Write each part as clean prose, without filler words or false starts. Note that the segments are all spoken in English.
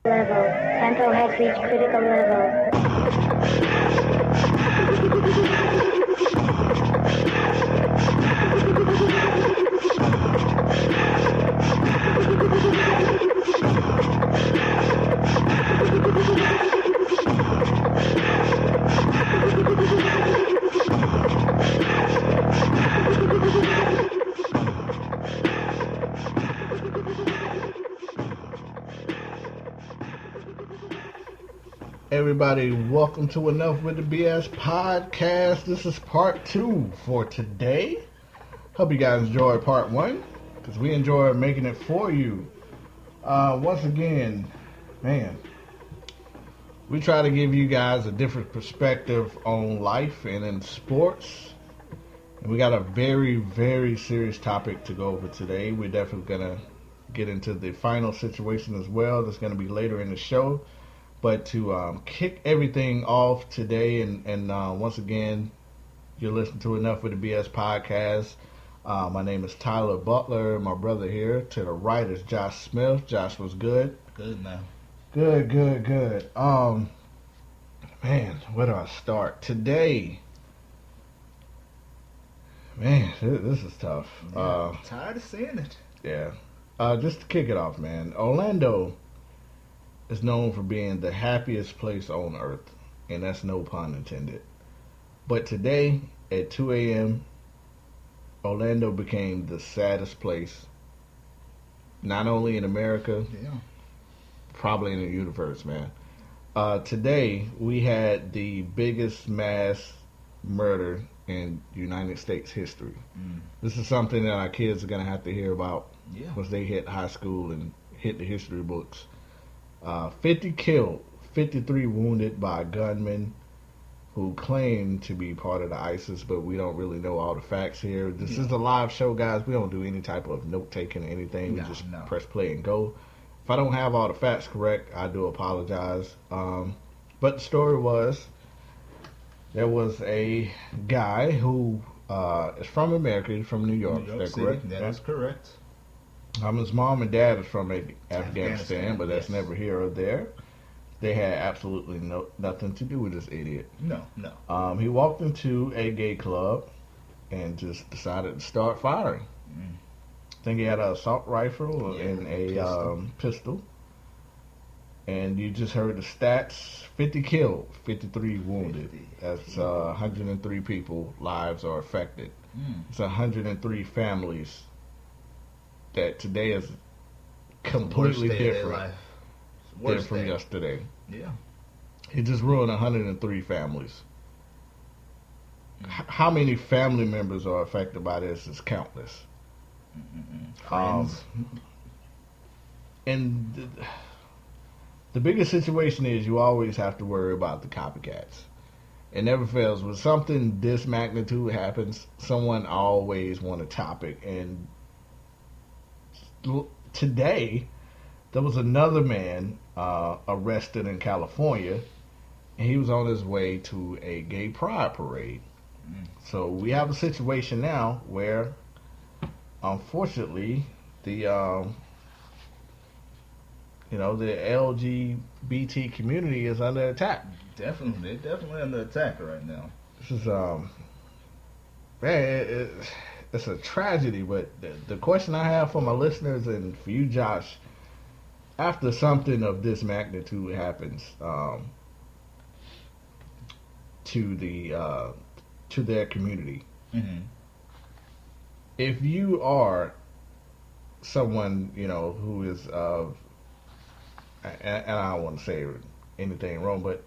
level. Tempo has reached critical level. Everybody, welcome to Enough with the BS podcast. This is part 2 for today. Hope you guys enjoyed part 1 because we enjoy making it for you. Once again, man, we try to give you guys a different perspective on life and in sports. And we got a very, very serious topic to go over today. We're definitely going to get into the final situation as well. That's going to be later in the show. But to kick everything off today, and once again, you're listening to Enough with the BS podcast. My name is Tyler Butler. My brother here to the right is Josh Smith. Josh, was good? Good, man. Good. Man, where do I start? Today, man, this is tough. Yeah, tired of seeing it. Yeah. Just to kick it off, man. Orlando is known for being the happiest place on earth, and that's no pun intended. But today, at 2 a.m., Orlando became the saddest place, not only in America, probably in the universe, man. Today, we had the biggest mass murder in United States history. This is something that our kids are going to have to hear about once they hit high school and hit the history books. 50 killed, 53 wounded by gunmen who claim to be part of the ISIS, but we don't really know all the facts here. This is a live show, guys. We don't do any type of note-taking or anything. We just press play and go. If I don't have all the facts correct, I do apologize. But the story was, there was a guy who is from America. He's from New York. Is that correct? That is correct. His mom and dad is from Afghanistan, but that's never here or there. They had absolutely nothing to do with this idiot. No. He walked into a gay club and just decided to start firing. I think he had an assault rifle and a pistol. And you just heard the stats: 50 killed, 53 wounded. That's 103 people lives are affected. It's 103 families that today is completely different than from yesterday. Yeah. He just ruined 103 families. How many family members are affected by this is countless. Friends. And the biggest situation is you always have to worry about the copycats. It never fails. When something this magnitude happens, someone always want a topic. And today, there was another man arrested in California, and he was on his way to a gay pride parade. So we have a situation now where, unfortunately, the LGBT community is under attack. They're definitely under attack right now. This is man, it's a tragedy. But the question I have for my listeners and for you, Josh, after something of this magnitude happens to their community, if you are someone who is of, and I don't want to say anything wrong, but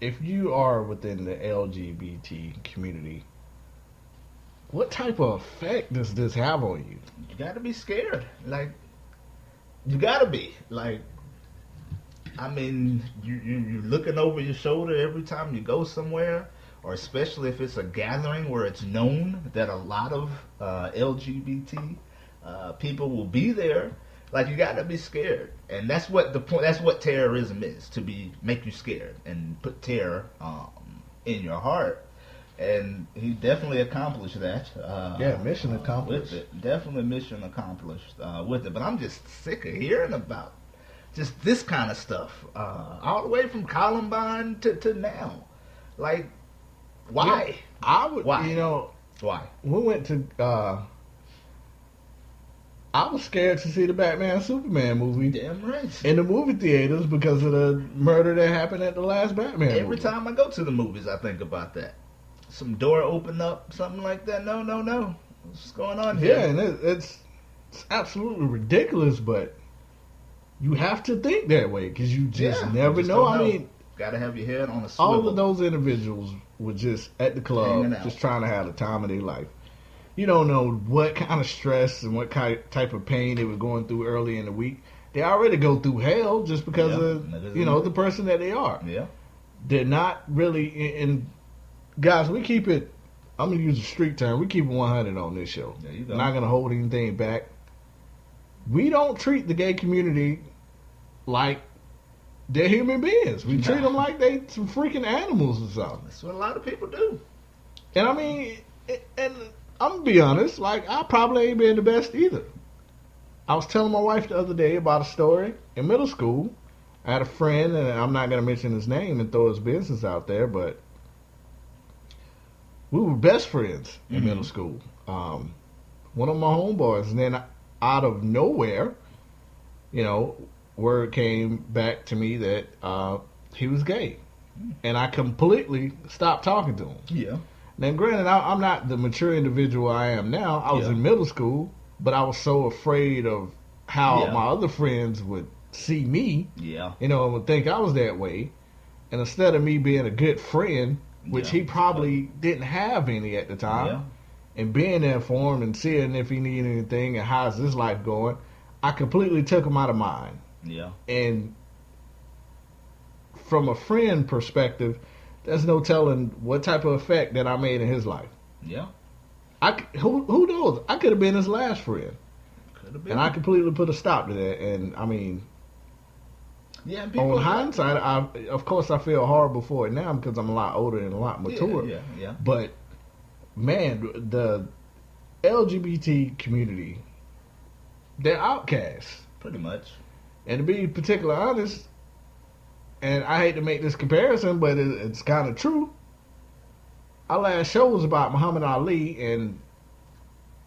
if you are within the LGBT community, what type of effect does this have on you? You gotta be scared. You gotta be. You're looking over your shoulder every time you go somewhere, or especially if it's a gathering where it's known that a lot of LGBT people will be there. You gotta be scared, and that's what the point. That's what terrorism is: make you scared and put terror in your heart. And he definitely accomplished that. Mission accomplished. With it. Definitely mission accomplished with it. But I'm just sick of hearing about just this kind of stuff, all the way from Columbine to now. Like, why? Yeah, I would, Why? Why? Why? We went to. I was scared to see the Batman Superman movie Damn right. in the movie theaters because of the murder that happened at the last Batman Every movie. time I go to the movies, I think about that. Some door open up, something like that. No. What's going on here? Yeah, and it's absolutely ridiculous, but you have to think that way because you just Yeah, never just know. don't I know. mean, Gotta have your head on a swivel. all of those individuals were just at the club, Hanging out. just trying to have the time of their life. You don't know what kind of stress and what type of pain they were going through early in the week. They already go through hell just because Niggas of the person that they are. Yeah. They're not really. And guys, we keep it. I'm gonna use a street term. We keep it 100 on this show. There you go. Not gonna hold anything back. We don't treat the gay community like they're human beings. We treat them like they some freaking animals or something. That's what a lot of people do. And I mean, and I'm gonna be honest. Like, I probably ain't been the best either. I was telling my wife the other day about a story in middle school. I had a friend, and I'm not gonna mention his name and throw his business out there, but we were best friends in middle school. One of my homeboys, and then out of nowhere, word came back to me that he was gay, and I completely stopped talking to him. Yeah. Now, granted, I'm not the mature individual I am now. I was Yeah. in middle school, but I was so afraid of how Yeah. my other friends would see me, Yeah. and would think I was that way. And instead of me being a good friend, which Yeah. he probably didn't have any at the time, Yeah. and being there for him and seeing if he needed anything and how's his life going, I completely took him out of mine. Yeah. And from a friend perspective, there's no telling what type of effect that I made in his life. Yeah. Who knows? I could have been his last friend, Could have been. and I completely put a stop to that. And I mean, yeah. And people on hindsight, of course I feel horrible for it now because I'm a lot older and a lot mature. Yeah. But man, the LGBT community, they're outcasts. Pretty much. And to be particularly honest, and I hate to make this comparison, but it's kind of true. Our last show was about Muhammad Ali and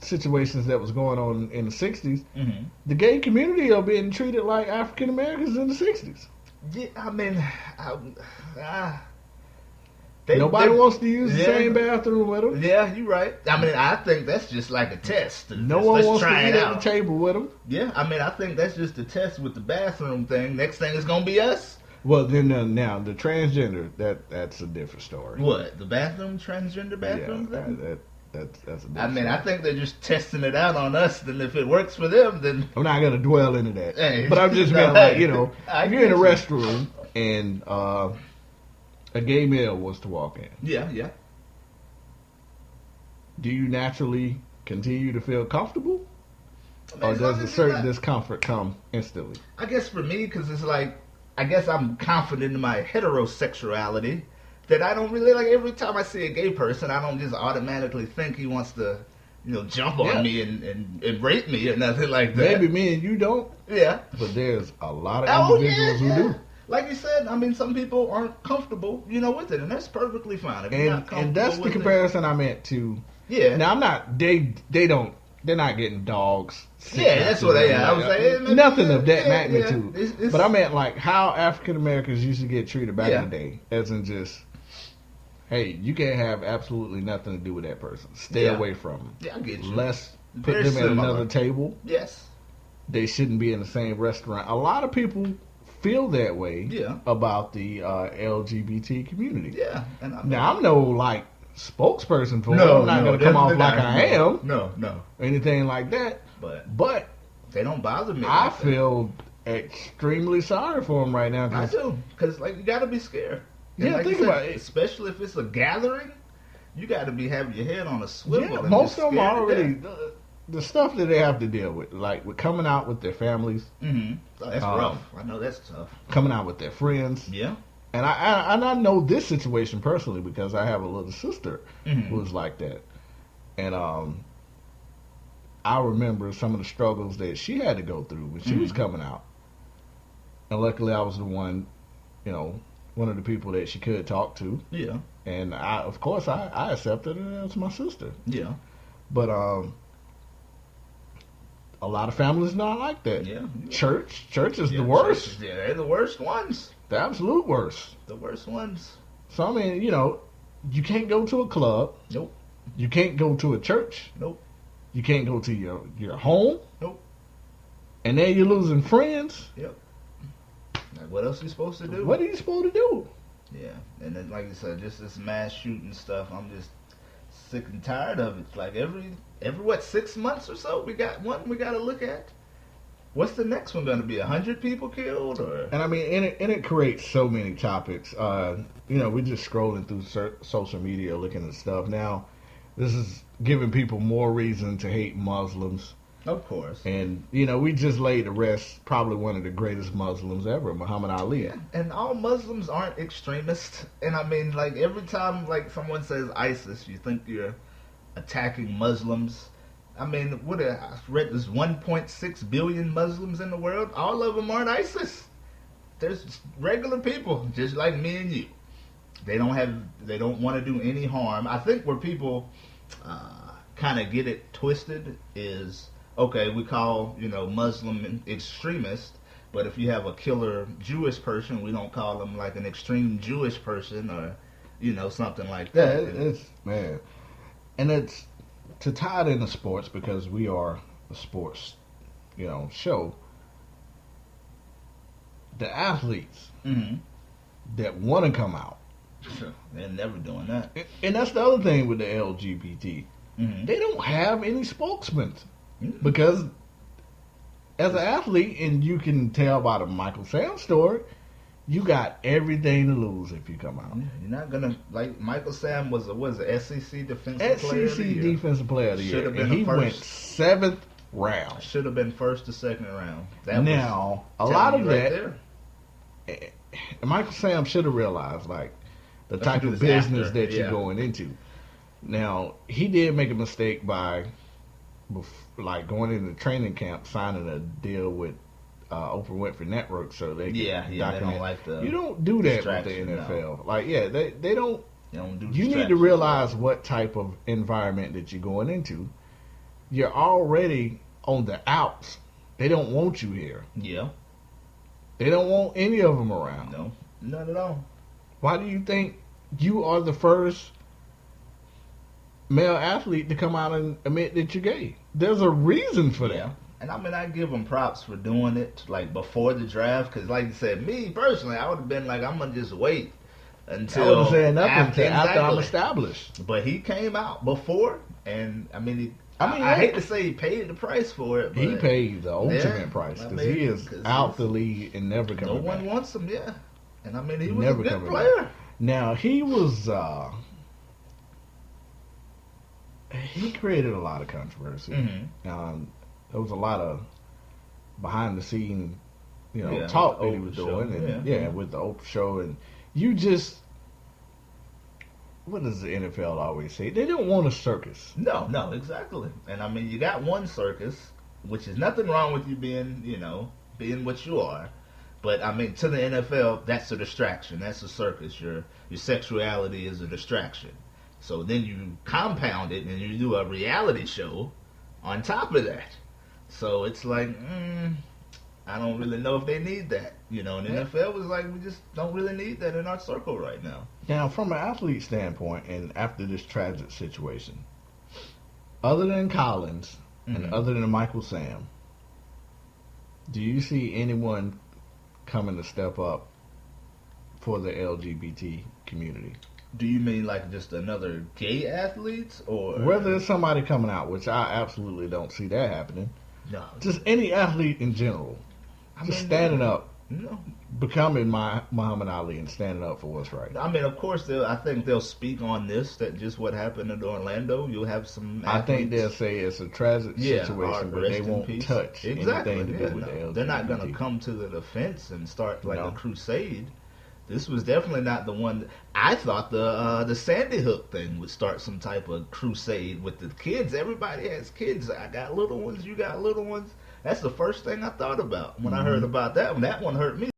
situations that was going on in the 60s. Mm-hmm. The gay community are being treated like African Americans in the 60s. Yeah, I mean, Nobody wants to use the yeah. same bathroom with them. Yeah, you're right. I mean, I think that's just like a test. No Let's one wants to try eat it at out. the table with them. Yeah, I mean, I think that's just a test with the bathroom thing. Next thing is gonna be us. Well, then now the transgender, that's a different story. What, the transgender bathroom Yeah, thing? that's a different I mean, story. I think they're just testing it out on us. Then if it works for them, then I'm not gonna dwell into that. Hey, But I'm just no, meant like, I if you're in a get you. restroom and a gay male was to walk in, yeah. do you naturally continue to feel comfortable? I mean, Or as long does a as you're certain not- discomfort come instantly? I guess for me, because it's like, I guess I'm confident in my heterosexuality that I don't really, like, every time I see a gay person, I don't just automatically think he wants to, jump on Yeah. me and rape me or nothing like that. Maybe me and you don't, Yeah. but there's a lot of Oh, individuals yeah. who do. Like you said, I mean, some people aren't comfortable, with it, and that's perfectly fine. If you're not And comfortable that's the with comparison I meant to. it, yeah. Now I'm not. They're not getting dogs. sitting Yeah, up that's to what them. I was like, maybe- nothing of that yeah, magnitude. yeah. It's- But I meant like how African Americans used to get treated back Yeah. in the day, as in just, hey, you can't have absolutely nothing to do with that person. Stay Yeah. away from them. Yeah, I get you. Let's put Very them at similar. another table. Yes. They shouldn't be in the same restaurant. A lot of people feel that way Yeah. about the LGBT community. Yeah. And I mean, Now I'm no like spokesperson for it. I'm not going to come off definitely like not. I am No. or anything like that. But But they don't bother me. I like that. feel extremely sorry for him right now. I 'Cause do, because like you got to be scared. And Yeah, like think you said, about it. especially if it's a gathering. You got to be having your head on a swivel. yeah, and most just of them scared are to already death. the stuff that they have to deal with, like with coming out with their families, Mhm. Oh, that's Um, rough. I know that's tough. coming out with their friends, Yeah. and I know this situation personally because I have a little sister Mhm. who's like that, and I remember some of the struggles that she had to go through when she was Mhm. coming out. and luckily I was the one, one of the people that she could talk to, Yeah. and of course, I accepted her as my sister. Yeah. But a lot of families not like that. Yeah. Church is Yeah, the worst, churches, yeah, they're the worst ones. the absolute worst. The worst ones. So I mean, you can't go to a club. Nope. You can't go to a church. Nope. You can't go to your home. Nope. And then you're losing friends. Yep. Like, what else are you supposed to do? What are you supposed to do? Yeah. And then, like you said, just this mass shooting stuff, I'm just sick and tired of it. Like every what, 6 months or so, we got one we got to look at. What's the next one going to be? 100 people killed, or? And I mean, and it creates so many topics. We're just scrolling through social media, looking at stuff. Now, this is giving people more reason to hate Muslims. Of course. And, we just laid to rest probably one of the greatest Muslims ever, Muhammad Ali. Yeah. And all Muslims aren't extremists. And I mean, like, every time, like, someone says ISIS, you think you're attacking Muslims. I mean, I read there's 1.6 billion Muslims in the world. All of them aren't ISIS. There's regular people, just like me and you. They don't want to do any harm. I think where people kind of get it twisted is, okay, we call, Muslim extremist, but if you have a killer Jewish person, we don't call them like an extreme Jewish person or, something like that. Yeah, man. And it's to tie it into sports, because we are a sports, show. The athletes that want to come out, they're never doing that. and that's the other thing with the LGBT. Mm-hmm. They don't have any spokesmen, because as an athlete, and you can tell by the Michael Sam story, you got everything to lose if you come out. You're not gonna, like, Michael Sam was a SEC defensive player of the year. Defensive player of the year, Should have been and he first. went 7th round. Should have been first or second round. Now, a lot of that, Michael Sam should have realized, like, the type of business that you're going into. Now, he did make a mistake by, like, going into training camp, signing a deal with Oprah Winfrey Network, so they can they don't like the. You don't do that with the distraction, NFL. no. Like, they don't. They don't do. You need to distraction. realize what type of environment that you're going into. You're already on the outs. They don't want you here. Yeah. They don't want any of them around. No, not at all. Why do you think you are the first male athlete to come out and admit that you're gay? There's a reason for that. And I mean, I give them props for doing it, like, before the draft, because, like you said, me personally, I would have been like, I'm gonna just wait until I wasn't saying nothing after, after I'm established. But he came out before, and I mean, I hate to say he paid the price for it, but He paid the ultimate price, because he is out the league and never coming no one back. wants him. Yeah, and I mean, he was Never a good coming player. Now, he was he created a lot of controversy. Mm-hmm. There was a lot of behind the scene, Yeah, talk with that the he was Oprah doing, show. and Yeah. with the Oprah show, and you just, what does the NFL always say? They don't want a circus. No, exactly. And I mean, you got one circus, which is nothing wrong with you being, being what you are. But I mean, to the NFL, that's a distraction. That's a circus. Your sexuality is a distraction. So then you compound it and you do a reality show on top of that. So it's like, I don't really know if they need that. And the NFL was like, we just don't really need that in our circle right now. Now, from an athlete standpoint, and after this tragic situation, other than Collins and other than Michael Sam, do you see anyone coming to step up for the LGBT community? Do you mean like just another gay athlete, or Whether it's somebody coming out, which I absolutely don't see that happening. no? Just any athlete in general, just standing up, becoming Muhammad Ali and standing up for what's right. I mean, of course, I think they'll speak on this, that just what happened in Orlando. You'll have some I think athletes- they'll say it's a tragic situation, but rest they in won't peace. touch anything to do with the LGBT. They're not going to come to the defense and start like No. a crusade. This was definitely not the one. I thought the Sandy Hook thing would start some type of crusade with the kids. Everybody has kids. I got little ones. You got little ones. That's the first thing I thought about when I heard about that one. That one hurt me.